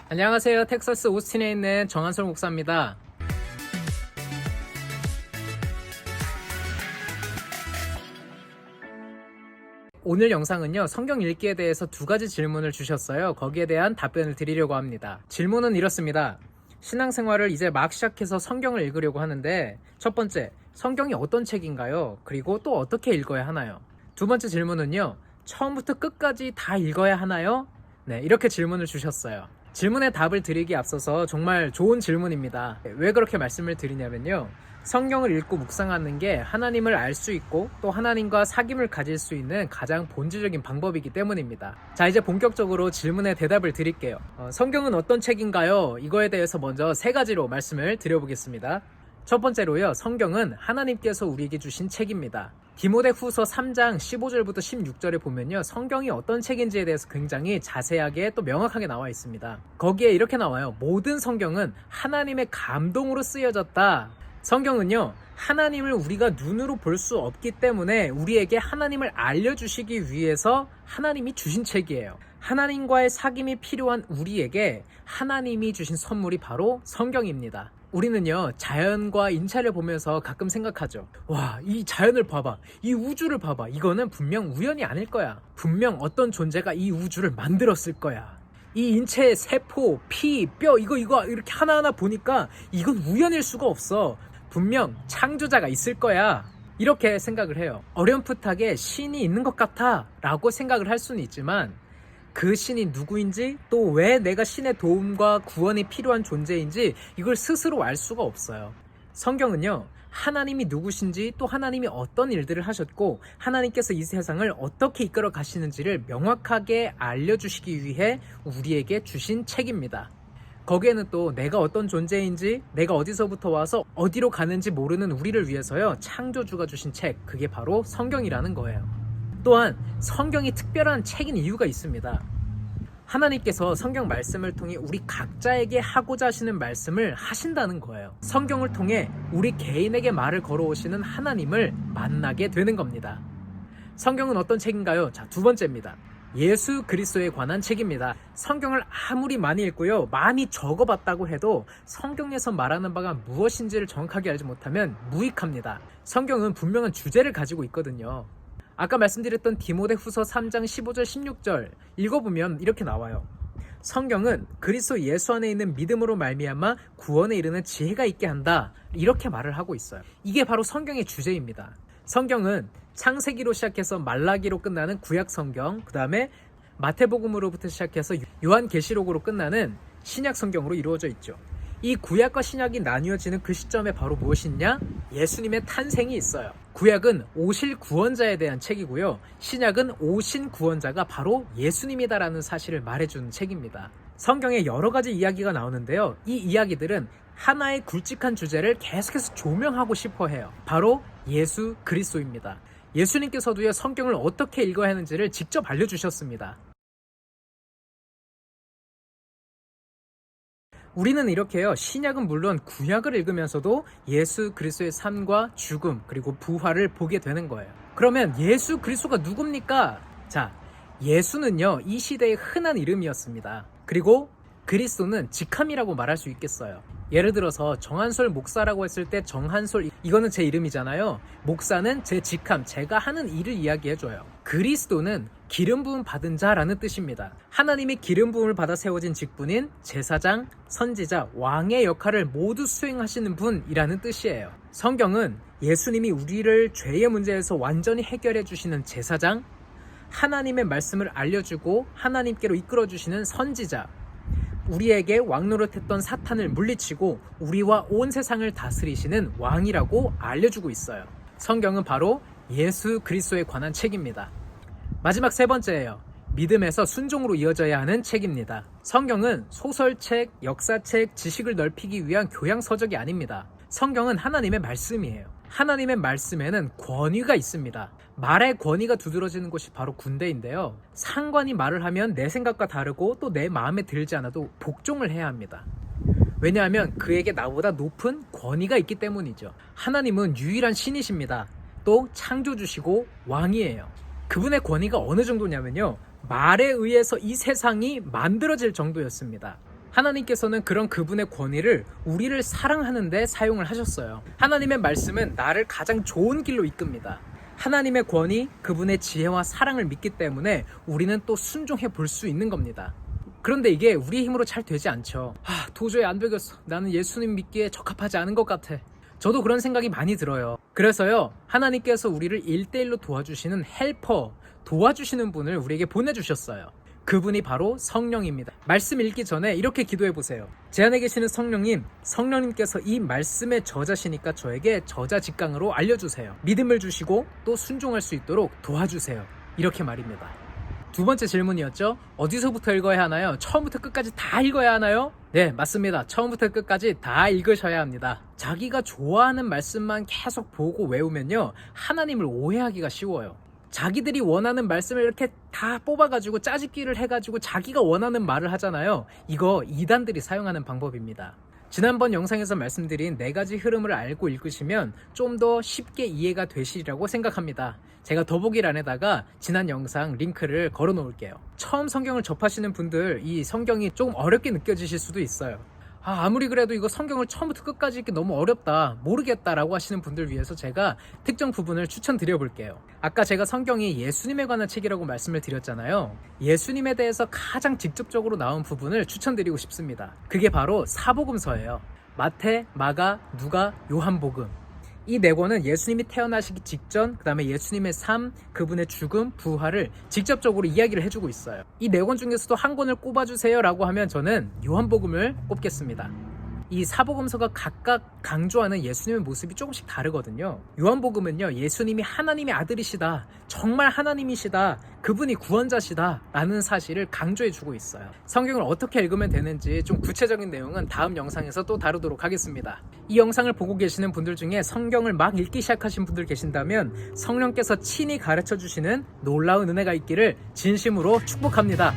안녕하세요. 텍사스 오스틴에 있는 정한솔 목사입니다. 오늘 영상은요, 성경 읽기에 대해서 두 가지 질문을 주셨어요. 거기에 대한 답변을 드리려고 합니다. 질문은 이렇습니다. 신앙생활을 이제 막 시작해서 성경을 읽으려고 하는데, 첫 번째, 성경이 어떤 책인가요? 그리고 또 어떻게 읽어야 하나요? 두 번째 질문은요, 처음부터 끝까지 다 읽어야 하나요? 네, 이렇게 질문을 주셨어요. 질문에 답을 드리기 앞서서 정말 좋은 질문입니다. 왜 그렇게 말씀을 드리냐면요, 성경을 읽고 묵상하는 게 하나님을 알 수 있고 또 하나님과 사귐을 가질 수 있는 가장 본질적인 방법이기 때문입니다. 자, 이제 본격적으로 질문에 대답을 드릴게요. 성경은 어떤 책인가요? 이거에 대해서 먼저 세 가지로 말씀을 드려보겠습니다. 첫 번째로요, 성경은 하나님께서 우리에게 주신 책입니다. 디모데후서 3장 15절부터 16절에 보면요, 성경이 어떤 책인지에 대해서 굉장히 자세하게 또 명확하게 나와 있습니다. 거기에 이렇게 나와요. 모든 성경은 하나님의 감동으로 쓰여졌다. 성경은요, 하나님을 우리가 눈으로 볼 수 없기 때문에 우리에게 하나님을 알려주시기 위해서 하나님이 주신 책이에요. 하나님과의 사귐이 필요한 우리에게 하나님이 주신 선물이 바로 성경입니다. 우리는요, 자연과 인체를 보면서 가끔 생각하죠. 와, 이 자연을 봐봐, 이 우주를 봐봐, 이거는 분명 우연이 아닐 거야. 분명 어떤 존재가 이 우주를 만들었을 거야. 이 인체의 세포, 피, 뼈, 이거 이렇게 하나하나 보니까 이건 우연일 수가 없어. 분명 창조자가 있을 거야. 이렇게 생각을 해요. 어렴풋하게 신이 있는 것 같아 라고 생각을 할 수는 있지만, 그 신이 누구인지, 또 왜 내가 신의 도움과 구원이 필요한 존재인지 이걸 스스로 알 수가 없어요. 성경은요, 하나님이 누구신지, 또 하나님이 어떤 일들을 하셨고 하나님께서 이 세상을 어떻게 이끌어 가시는지를 명확하게 알려주시기 위해 우리에게 주신 책입니다. 거기에는 또 내가 어떤 존재인지, 내가 어디서부터 와서 어디로 가는지 모르는 우리를 위해서요, 창조주가 주신 책, 그게 바로 성경이라는 거예요. 또한 성경이 특별한 책인 이유가 있습니다. 하나님께서 성경 말씀을 통해 우리 각자에게 하고자 하시는 말씀을 하신다는 거예요. 성경을 통해 우리 개인에게 말을 걸어오시는 하나님을 만나게 되는 겁니다. 성경은 어떤 책인가요? 자, 두 번째입니다. 예수 그리스도에 관한 책입니다. 성경을 아무리 많이 읽고요, 많이 적어봤다고 해도 성경에서 말하는 바가 무엇인지를 정확하게 알지 못하면 무익합니다. 성경은 분명한 주제를 가지고 있거든요. 아까 말씀드렸던 디모데후서 3장 15절 16절 읽어보면 이렇게 나와요. 성경은 그리스도 예수 안에 있는 믿음으로 말미암아 구원에 이르는 지혜가 있게 한다, 이렇게 말을 하고 있어요. 이게 바로 성경의 주제입니다. 성경은 창세기로 시작해서 말라기로 끝나는 구약 성경, 그 다음에 마태복음으로부터 시작해서 요한계시록으로 끝나는 신약 성경으로 이루어져 있죠. 이 구약과 신약이 나뉘어지는 그 시점에 바로 무엇이냐? 예수님의 탄생이 있어요. 구약은 오실 구원자에 대한 책이고요, 신약은 오신 구원자가 바로 예수님이다라는 사실을 말해주는 책입니다. 성경에 여러 가지 이야기가 나오는데요, 이 이야기들은 하나의 굵직한 주제를 계속해서 조명하고 싶어 해요. 바로 예수 그리스도입니다. 예수님께서도요, 성경을 어떻게 읽어야 하는지를 직접 알려주셨습니다. 우리는 이렇게요, 신약은 물론 구약을 읽으면서도 예수 그리스도의 삶과 죽음, 그리고 부활을 보게 되는 거예요. 그러면 예수 그리스도가 누굽니까? 자, 예수는요, 이 시대의 흔한 이름이었습니다. 그리고 그리스도는 직함이라고 말할 수 있겠어요. 예를 들어서 정한솔 목사라고 했을 때 정한솔, 이거는 제 이름이잖아요. 목사는 제 직함, 제가 하는 일을 이야기해줘요. 그리스도는 기름 부음 받은 자라는 뜻입니다. 하나님이 기름 부음을 받아 세워진 직분인 제사장, 선지자, 왕의 역할을 모두 수행하시는 분이라는 뜻이에요. 성경은 예수님이 우리를 죄의 문제에서 완전히 해결해 주시는 제사장, 하나님의 말씀을 알려주고 하나님께로 이끌어주시는 선지자, 우리에게 왕노릇했던 사탄을 물리치고 우리와 온 세상을 다스리시는 왕이라고 알려주고 있어요. 성경은 바로 예수 그리스도에 관한 책입니다. 마지막 세 번째예요. 믿음에서 순종으로 이어져야 하는 책입니다. 성경은 소설책, 역사책, 지식을 넓히기 위한 교양서적이 아닙니다. 성경은 하나님의 말씀이에요. 하나님의 말씀에는 권위가 있습니다. 말의 권위가 두드러지는 곳이 바로 군대인데요, 상관이 말을 하면 내 생각과 다르고 또 내 마음에 들지 않아도 복종을 해야 합니다. 왜냐하면 그에게 나보다 높은 권위가 있기 때문이죠. 하나님은 유일한 신이십니다. 또 창조주시고 왕이에요. 그분의 권위가 어느 정도냐면요, 말에 의해서 이 세상이 만들어질 정도였습니다. 하나님께서는 그런 그분의 권위를 우리를 사랑하는 데 사용을 하셨어요. 하나님의 말씀은 나를 가장 좋은 길로 이끕니다. 하나님의 권위, 그분의 지혜와 사랑을 믿기 때문에 우리는 또 순종해 볼 수 있는 겁니다. 그런데 이게 우리의 힘으로 잘 되지 않죠. 도저히 안 되겠어. 나는 예수님 믿기에 적합하지 않은 것 같아. 저도 그런 생각이 많이 들어요. 그래서요, 하나님께서 우리를 1대1로 도와주시는 헬퍼, 도와주시는 분을 우리에게 보내주셨어요. 그분이 바로 성령입니다. 말씀 읽기 전에 이렇게 기도해 보세요. 제 안에 계시는 성령님, 성령님께서 이 말씀의 저자시니까 저에게 저자 직강으로 알려주세요. 믿음을 주시고 또 순종할 수 있도록 도와주세요. 이렇게 말입니다. 두 번째 질문이었죠. 어디서부터 읽어야 하나요? 처음부터 끝까지 다 읽어야 하나요? 네, 맞습니다. 처음부터 끝까지 다 읽으셔야 합니다. 자기가 좋아하는 말씀만 계속 보고 외우면요, 하나님을 오해하기가 쉬워요. 자기들이 원하는 말씀을 이렇게 다 뽑아가지고 짜집기를 해가지고 자기가 원하는 말을 하잖아요. 이거 이단들이 사용하는 방법입니다. 지난번 영상에서 말씀드린 4가지 흐름을 알고 읽으시면 좀 더 쉽게 이해가 되시리라고 생각합니다. 제가 더보기란에다가 지난 영상 링크를 걸어 놓을게요. 처음 성경을 접하시는 분들, 이 성경이 조금 어렵게 느껴지실 수도 있어요. 아무리 그래도 이거 성경을 처음부터 끝까지 읽기 너무 어렵다, 모르겠다 라고 하시는 분들 위해서 제가 특정 부분을 추천드려 볼게요. 아까 제가 성경이 예수님에 관한 책이라고 말씀을 드렸잖아요. 예수님에 대해서 가장 직접적으로 나온 부분을 추천드리고 싶습니다. 그게 바로 사복음서예요. 마태, 마가, 누가, 요한복음. 이 4권은 예수님이 태어나시기 직전, 그 다음에 예수님의 삶, 그분의 죽음, 부활을 직접적으로 이야기를 해주고 있어요. 이 4권 중에서도 한 권을 꼽아주세요 라고 하면 저는 요한복음을 꼽겠습니다. 이 사복음서가 각각 강조하는 예수님의 모습이 조금씩 다르거든요. 요한복음은요, 예수님이 하나님의 아들이시다, 정말 하나님이시다, 그분이 구원자시다 라는 사실을 강조해주고 있어요. 성경을 어떻게 읽으면 되는지 좀 구체적인 내용은 다음 영상에서 또 다루도록 하겠습니다. 이 영상을 보고 계시는 분들 중에 성경을 막 읽기 시작하신 분들 계신다면 성령께서 친히 가르쳐주시는 놀라운 은혜가 있기를 진심으로 축복합니다.